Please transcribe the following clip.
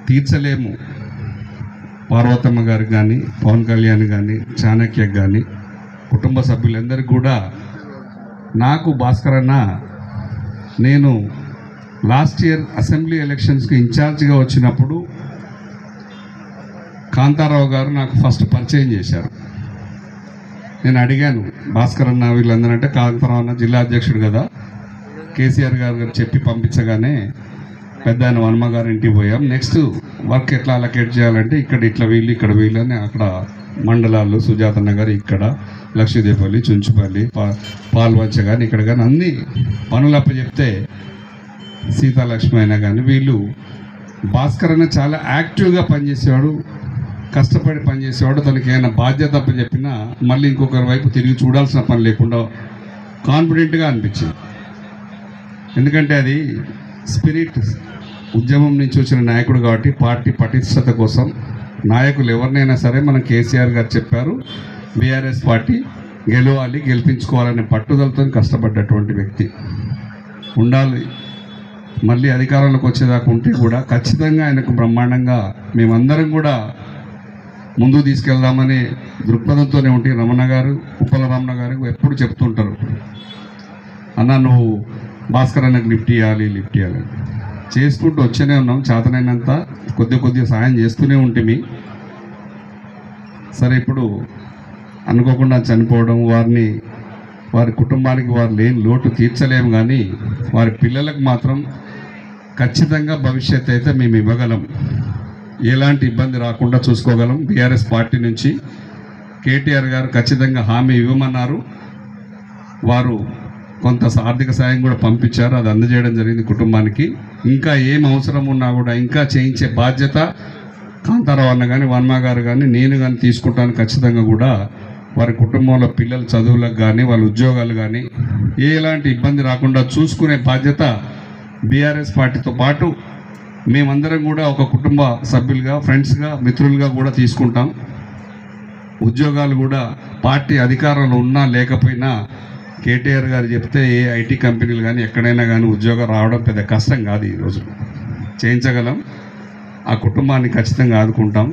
తీర్చలేము. పార్వతమ్మ గారికి కానీ, పవన్ కళ్యాణ్ కానీ, చాణక్యకి కానీ, కుటుంబ సభ్యులందరికీ కూడా నాకు భాస్కర్ అన్న, నేను లాస్ట్ ఇయర్ అసెంబ్లీ ఎలక్షన్స్కి ఇన్ఛార్జ్గా వచ్చినప్పుడు కాంతారావు గారు నాకు ఫస్ట్ పరిచయం చేశారు. నేను అడిగాను, భాస్కర్ అన్న వీళ్ళందరూ అంటే, కాంతారావు అన్న జిల్లా అధ్యక్షుడు కదా, కేసీఆర్ గారు చెప్పి పంపించగానే పెద్ద ఆయన వర్మ గారి ఇంటికి పోయాం. నెక్స్ట్ వర్క్ ఎట్లా అలకేట్ చేయాలంటే ఇక్కడ ఇట్లా వీళ్ళు, ఇక్కడ వీళ్ళు అని అక్కడ మండలాలు, సుజాత నగర్, ఇక్కడ లక్ష్మీదేపల్లి, చుంచుపల్లి, పాల్వంచ కానీ ఇక్కడ కానీ అన్ని పనులు అప్పచెప్తే సీతాలక్ష్మి అయినా కానీ వీళ్ళు, భాస్కర్ అన్న చాలా యాక్టివ్గా పనిచేసేవాడు, కష్టపడి పనిచేసేవాడు. తనకి ఏమైనా బాధ్యత అప్పచెప్పినా మళ్ళీ ఇంకొకరి వైపు తిరిగి చూడాల్సిన పని లేకుండా కాన్ఫిడెంట్గా అనిపించింది. ఎందుకంటే అది స్పిరిట్, ఉద్యమం నుంచి వచ్చిన నాయకుడు కాబట్టి పార్టీ పటిష్టత కోసం నాయకులు ఎవరినైనా సరే మనం కేసీఆర్ గారు చెప్పారు, బీఆర్ఎస్ పార్టీ గెలవాలి, గెలిపించుకోవాలనే పట్టుదలతో కష్టపడ్డటువంటి వ్యక్తి ఉండాలి. మళ్ళీ అధికారంలోకి వచ్చేదాకా ఉంటే కూడా ఖచ్చితంగా ఆయనకు బ్రహ్మాండంగా మేమందరం కూడా ముందుకు తీసుకెళ్దామనే దృక్పథంతోనే ఉంటే రమణ గారు, ఉప్పల రమణ గారు ఎప్పుడు చెప్తుంటారు, అన్న నువ్వు భాస్కర్ అన్నకు లిఫ్ట్ ఇవ్వాలి చేసుకుంటూ వచ్చేనే ఉన్నాం. చేతనైనంత కొద్దిగా సహాయం చేస్తూనే ఉంటుంది. సరే, ఇప్పుడు అనుకోకుండా చనిపోవడం, వారి కుటుంబానికి వారు లేని లోటు తీర్చలేము, కానీ వారి పిల్లలకు మాత్రం ఖచ్చితంగా భవిష్యత్తు అయితే మేము ఇవ్వగలం, ఎలాంటి ఇబ్బంది రాకుండా చూసుకోగలం. బీఆర్ఎస్ పార్టీ నుంచి కేటీఆర్ గారు ఖచ్చితంగా హామీ ఇవ్వమన్నారు. వారు కొంత ఆర్థిక సాయం కూడా పంపించారు, అది అందజేయడం జరిగింది కుటుంబానికి. ఇంకా ఏం అవసరం ఉన్నా కూడా ఇంకా చేయించే బాధ్యత కాంతారావు అన్న కానీ, వర్మ గారు కానీ, నేను కానీ తీసుకుంటాను. ఖచ్చితంగా కూడా వారి కుటుంబంలో పిల్లల చదువులకు కానీ, వాళ్ళ ఉద్యోగాలు కానీ ఎలాంటి ఇబ్బంది రాకుండా చూసుకునే బాధ్యత బీఆర్ఎస్ పార్టీతో పాటు మేమందరం కూడా ఒక కుటుంబ సభ్యులుగా, ఫ్రెండ్స్గా, మిత్రులుగా కూడా తీసుకుంటాం. ఉద్యోగాలు కూడా పార్టీ అధికారంలో ఉన్నా లేకపోయినా కేటీఆర్ గారు చెప్తే ఏ ఐటీ కంపెనీలు కానీ ఎక్కడైనా కానీ ఉద్యోగం రావడం పెద్ద కష్టం కాదు, ఈరోజు చేయించగలం. ఆ కుటుంబాన్ని ఖచ్చితంగా ఆదుకుంటాం.